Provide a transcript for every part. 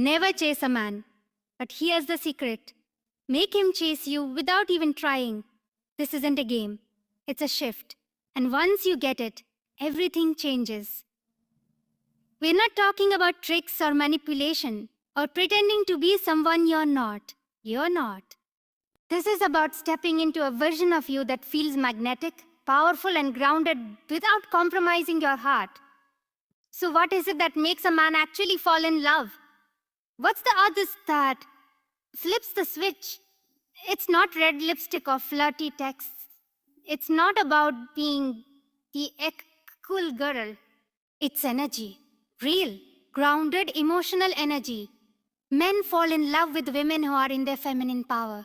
Never chase a man. But here's the secret: make him chase you without even trying. This isn't a game, it's a shift. And once you get it, everything changes. We're not talking about tricks or manipulation or pretending to be someone you're not. You're not. This is about stepping into a version of you that feels magnetic, powerful, and grounded without compromising your heart. So, what is it that makes a man actually fall in love? What's the others that flips the switch? It's not red lipstick or flirty texts. It's not about being the cool girl. It's energy. Real, grounded, emotional energy. Men fall in love with women who are in their feminine power.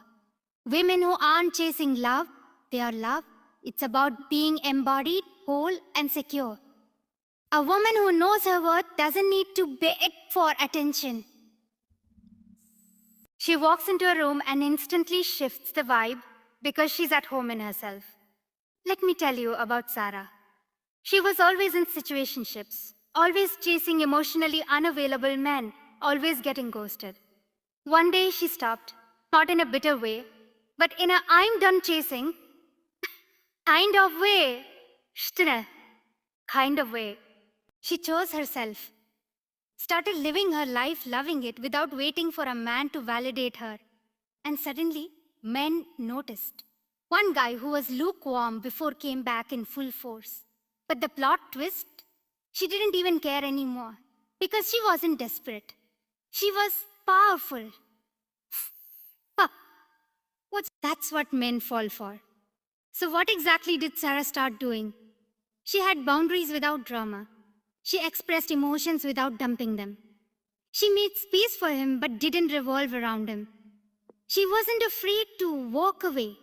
Women who aren't chasing love, they are love. It's about being embodied, whole, and secure. A woman who knows her worth doesn't need to beg for attention. She walks into a room and instantly shifts the vibe because she's at home in herself. Let me tell you about Sarah. She was always in situationships, always chasing emotionally unavailable men, always getting ghosted. One day she stopped, not in a bitter way, but in a I'm done chasing kind of way. Kind of way. She chose herself, started living her life loving it without waiting for a man to validate her. And suddenly, men noticed. One guy who was lukewarm before came back in full force. But the plot twist, she didn't even care anymore because she wasn't desperate. She was powerful. Huh. That's what men fall for. So what exactly did Sarah start doing? She had boundaries without drama. She expressed emotions without dumping them. She made space for him but didn't revolve around him. She wasn't afraid to walk away.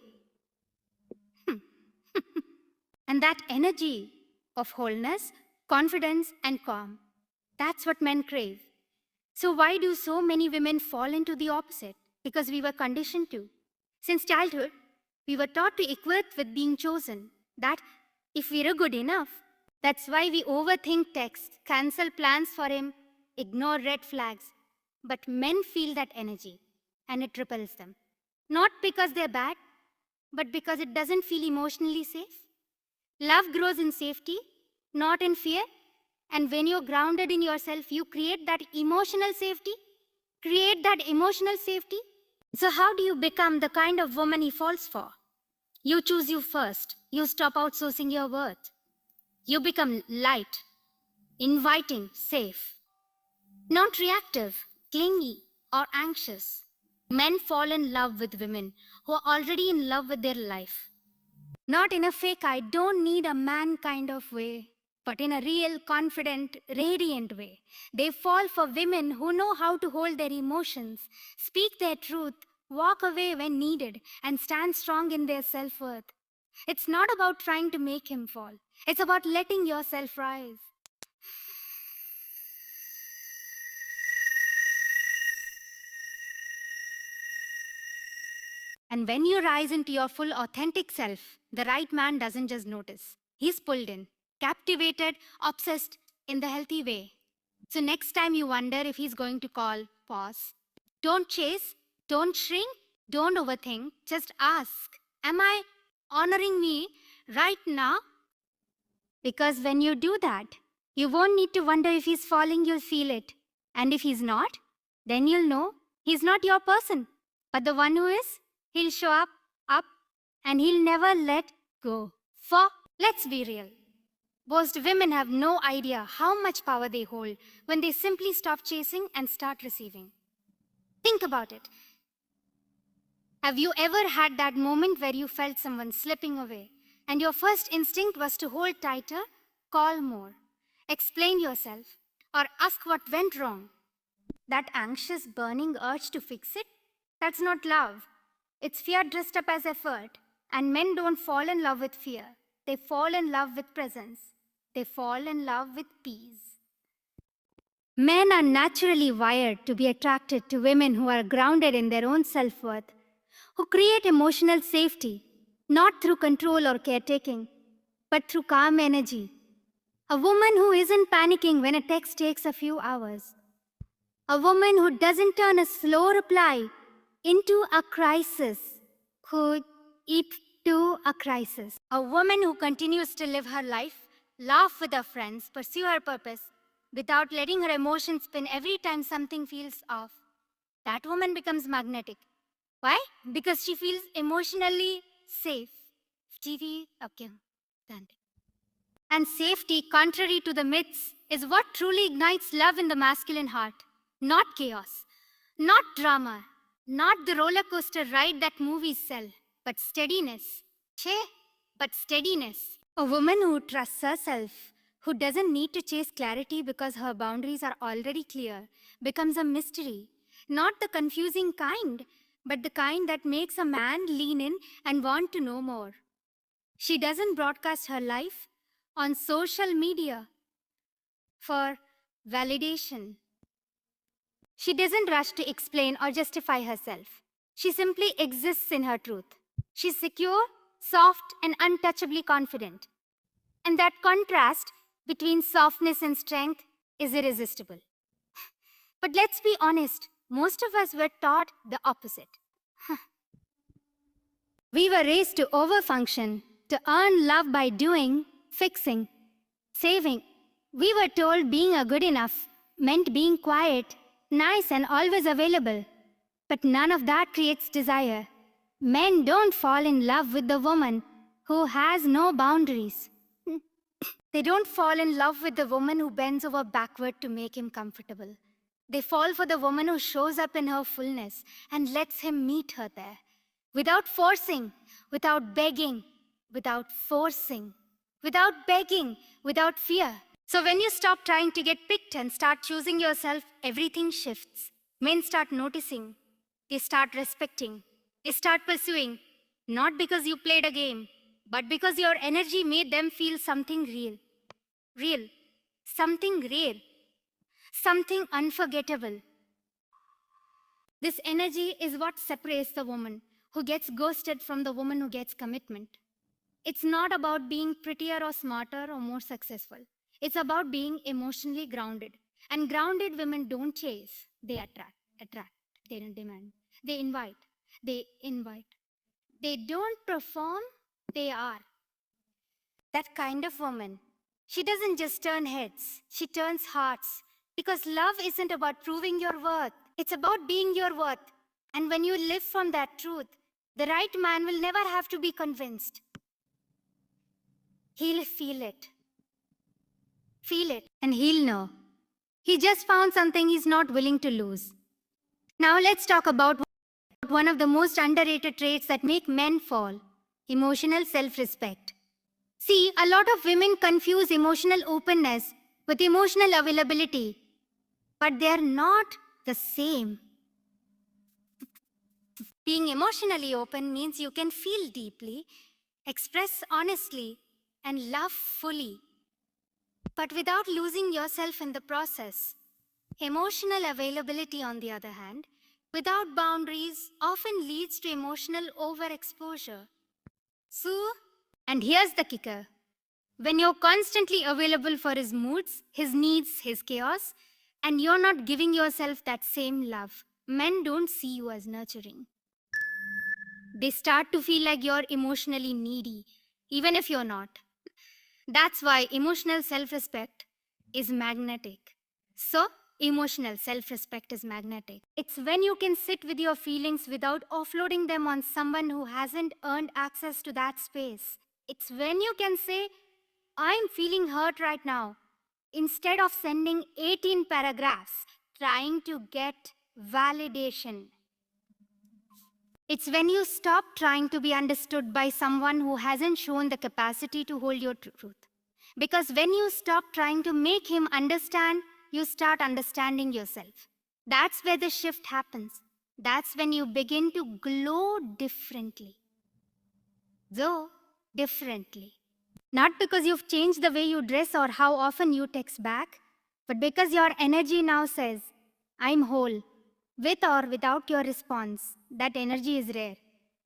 And that energy of wholeness, confidence, and calm, that's what men crave. So why do so many women fall into the opposite? Because we were conditioned to. Since childhood, we were taught to equate with being chosen, that if we're good enough. That's why we overthink texts, cancel plans for him, ignore red flags. But men feel that energy, and it repels them. Not because they're bad, but because it doesn't feel emotionally safe. Love grows in safety, not in fear. And when you're grounded in yourself, you create that emotional safety. Create that emotional safety. So how do you become the kind of woman he falls for? You choose you first. You stop outsourcing your worth. You become light, inviting, safe. Not reactive, clingy, or anxious. Men fall in love with women who are already in love with their life. Not in a fake, I don't need a man kind of way, but in a real, confident, radiant way. They fall for women who know how to hold their emotions, speak their truth, walk away when needed, and stand strong in their self-worth. It's not about trying to make him fall. It's about letting yourself rise. And when you rise into your full authentic self, the right man doesn't just notice. He's pulled in, captivated, obsessed in the healthy way. So next time you wonder if he's going to call, pause. Don't chase, don't shrink, don't overthink. Just ask, am I honoring me right now? Because when you do that, you won't need to wonder if he's falling, you'll feel it. And if he's not, then you'll know he's not your person. But the one who is, he'll show up, and he'll never let go. For, let's be real, most women have no idea how much power they hold when they simply stop chasing and start receiving. Think about it. Have you ever had that moment where you felt someone slipping away, and your first instinct was to hold tighter, call more, explain yourself, or ask what went wrong? That anxious, burning urge to fix it? That's not love. It's fear dressed up as effort. And men don't fall in love with fear. They fall in love with presence. They fall in love with peace. Men are naturally wired to be attracted to women who are grounded in their own self-worth, who create emotional safety, not through control or caretaking, but through calm energy. A woman who isn't panicking when a text takes a few hours. A woman who doesn't turn a slow reply into a crisis could eat to a crisis. A woman who continues to live her life, laugh with her friends, pursue her purpose without letting her emotions spin every time something feels off. That woman becomes magnetic. Why? Because she feels emotionally safe. TV, okay, done. And safety, contrary to the myths, is what truly ignites love in the masculine heart. Not chaos, not drama, not the roller coaster ride that movies sell, but steadiness. Che, but steadiness. A woman who trusts herself, who doesn't need to chase clarity because her boundaries are already clear, becomes a mystery. Not the confusing kind, but the kind that makes a man lean in and want to know more. She doesn't broadcast her life on social media for validation. She doesn't rush to explain or justify herself. She simply exists in her truth. She's secure, soft, and untouchably confident. And that contrast between softness and strength is irresistible. But let's be honest, most of us were taught the opposite. We were raised to overfunction, to earn love by doing, fixing, saving. We were told being a good enough meant being quiet, nice, and always available. But none of that creates desire. Men don't fall in love with the woman who has no boundaries. They don't fall in love with the woman who bends over backward to make him comfortable. They fall for the woman who shows up in her fullness and lets him meet her there. Without forcing, without begging, without forcing, without begging, without fear. So when you stop trying to get picked and start choosing yourself, everything shifts. Men start noticing. They start respecting. They start pursuing. Not because you played a game, but because your energy made them feel something real. Real. Something rare. Something unforgettable. This energy is what separates the woman who gets ghosted from the woman who gets commitment. It's not about being prettier or smarter or more successful. It's about being emotionally grounded. And grounded women don't chase, they attract, they don't demand, they invite. They don't perform, they are. That kind of woman, she doesn't just turn heads, she turns hearts. Because love isn't about proving your worth, it's about being your worth. And when you live from that truth, the right man will never have to be convinced. He'll feel it, and he'll know. He just found something he's not willing to lose. Now let's talk about one of the most underrated traits that make men fall: emotional self-respect. See, a lot of women confuse emotional openness with emotional availability, but they're not the same. Being emotionally open means you can feel deeply, express honestly, and love fully, but without losing yourself in the process. Emotional availability, on the other hand, without boundaries, often leads to emotional overexposure. So, and here's the kicker: when you're constantly available for his moods, his needs, his chaos, and you're not giving yourself that same love, men don't see you as nurturing. They start to feel like you're emotionally needy, even if you're not. That's why emotional self respect is magnetic. So, emotional self respect is magnetic. It's when you can sit with your feelings without offloading them on someone who hasn't earned access to that space. It's when you can say, I'm feeling hurt right now, instead of sending 18 paragraphs trying to get validation. It's when you stop trying to be understood by someone who hasn't shown the capacity to hold your truth. Because when you stop trying to make him understand, you start understanding yourself. That's where the shift happens. That's when you begin to glow differently. Though, differently. Not because you've changed the way you dress or how often you text back, but because your energy now says, I'm whole. With or without your response, that energy is rare.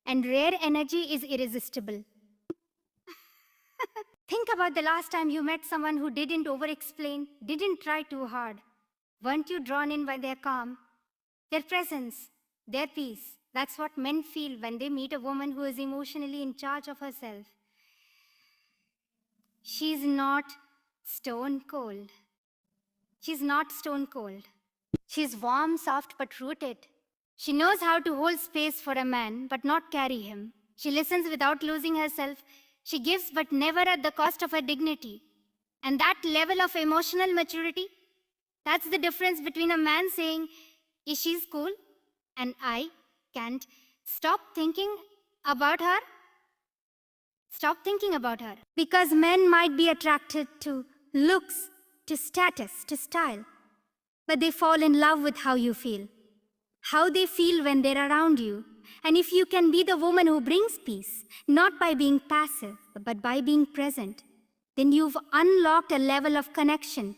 And rare energy is irresistible. Think about the last time you met someone who didn't over explain, didn't try too hard. Weren't you drawn in by their calm, their presence, their peace? That's what men feel when they meet a woman who is emotionally in charge of herself. She's not stone cold. She's not stone cold. She's warm, soft, but rooted. She knows how to hold space for a man, but not carry him. She listens without losing herself. She gives, but never at the cost of her dignity. And that level of emotional maturity, that's the difference between a man saying, "Is she's cool?" and "I can't stop thinking about her." Stop thinking about her. Because men might be attracted to looks, to status, to style, but they fall in love with how you feel, how they feel when they're around you. And if you can be the woman who brings peace, not by being passive, but by being present, then you've unlocked a level of connection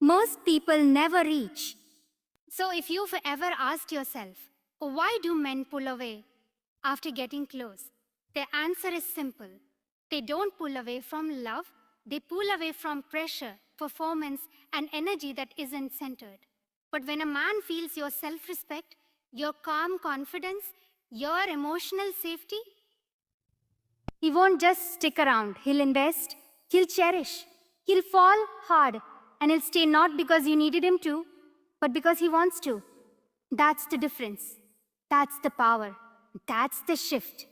most people never reach. So if you've ever asked yourself, why do men pull away after getting close? The answer is simple. They don't pull away from love, they pull away from pressure, performance, and energy that isn't centered. But when a man feels your self-respect, your calm confidence, your emotional safety, he won't just stick around. He'll invest, he'll cherish, he'll fall hard, and he'll stay not because you needed him to, but because he wants to. That's the difference. That's the power. That's the shift.